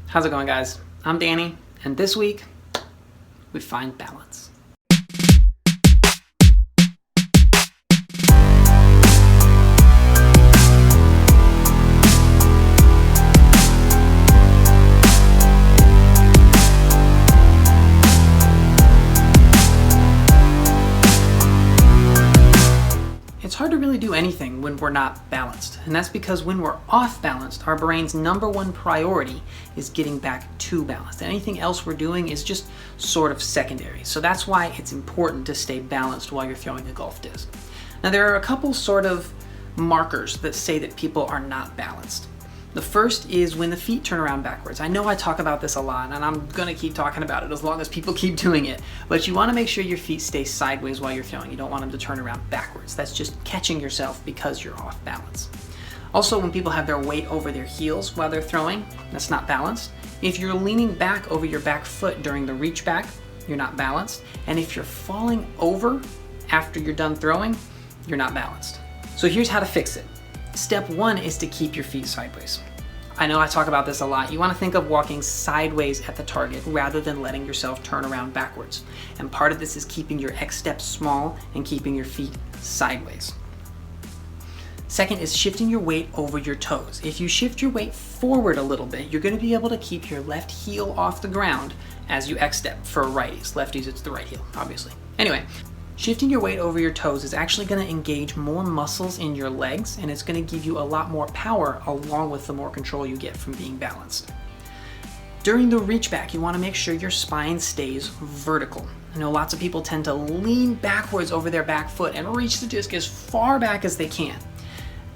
How's it going, guys? I'm Danny, and this week we find balance. It's hard to really do anything when we're not balanced, and that's because when we're off balanced, our brain's number one priority is getting back to balance. Anything else we're doing is just sort of secondary. So that's why it's important to stay balanced while you're throwing a golf disc. Now, there are a couple sort of markers that say that people are not balanced. The first is when the feet turn around backwards. I know I talk about this a lot, and I'm gonna keep talking about it as long as people keep doing it, but you wanna make sure your feet stay sideways while you're throwing. You don't want them to turn around backwards. That's just catching yourself because you're off balance. Also, when people have their weight over their heels while they're throwing, that's not balanced. If you're leaning back over your back foot during the reach back, you're not balanced. And if you're falling over after you're done throwing, you're not balanced. So here's how to fix it. Step one is to keep your feet sideways. I know I talk about this a lot. You want to think of walking sideways at the target rather than letting yourself turn around backwards. And part of this is keeping your X step small and keeping your feet sideways. Second is shifting your weight over your toes. If you shift your weight forward a little bit, you're going to be able to keep your left heel off the ground as you X step. For righties. Lefties, it's the right heel, obviously. Anyway, shifting your weight over your toes is actually going to engage more muscles in your legs, and it's going to give you a lot more power along with the more control you get from being balanced. During the reach back, you want to make sure your spine stays vertical. I know lots of people tend to lean backwards over their back foot and reach the disc as far back as they can.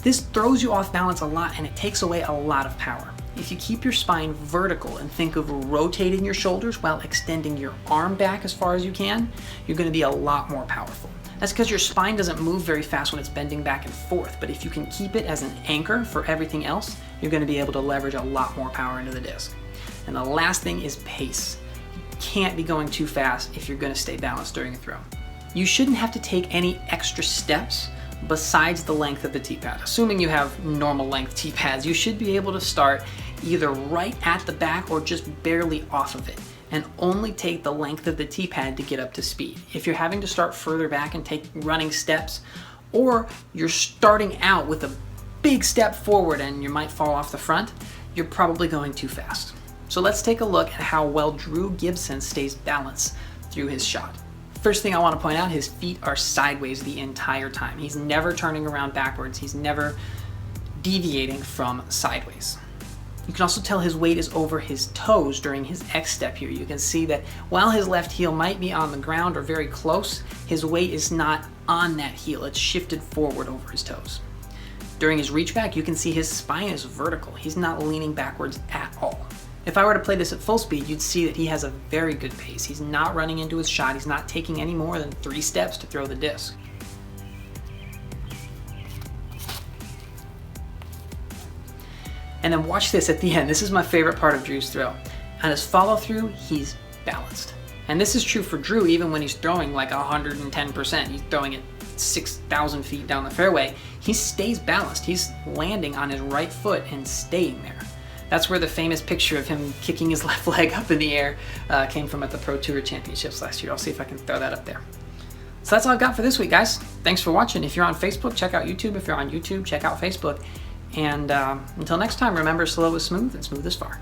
This throws you off balance a lot, and it takes away a lot of power. If you keep your spine vertical and think of rotating your shoulders while extending your arm back as far as you can, you're going to be a lot more powerful. That's because your spine doesn't move very fast when it's bending back and forth, but if you can keep it as an anchor for everything else, you're going to be able to leverage a lot more power into the disc. And the last thing is pace. You can't be going too fast if you're going to stay balanced during a throw. You shouldn't have to take any extra steps besides the length of the tee pad. Assuming you have normal length tee pads, you should be able to start either right at the back or just barely off of it, and only take the length of the tee pad to get up to speed. If you're having to start further back and take running steps, or you're starting out with a big step forward and you might fall off the front, you're probably going too fast. So let's take a look at how well Drew Gibson stays balanced through his shot. First thing I want to point out, his feet are sideways the entire time. He's never turning around backwards. He's never deviating from sideways. You can also tell his weight is over his toes during his X step here. You can see that while his left heel might be on the ground or very close, his weight is not on that heel. It's shifted forward over his toes. During his reach back, you can see his spine is vertical. He's not leaning backwards at all. If I were to play this at full speed, you'd see that he has a very good pace. He's not running into his shot. He's not taking any more than 3 steps to throw the disc. And then watch this at the end. This is my favorite part of Drew's throw. On his follow through, he's balanced. And this is true for Drew even when he's throwing like 110%. He's throwing it 6,000 feet down the fairway. He stays balanced. He's landing on his right foot and staying there. That's where the famous picture of him kicking his left leg up in the air came from at the Pro Tour Championships last year. I'll see if I can throw that up there. So that's all I've got for this week, guys. Thanks for watching. If you're on Facebook, check out YouTube. If you're on YouTube, check out Facebook. And until next time, remember, slow is smooth and smooth is far.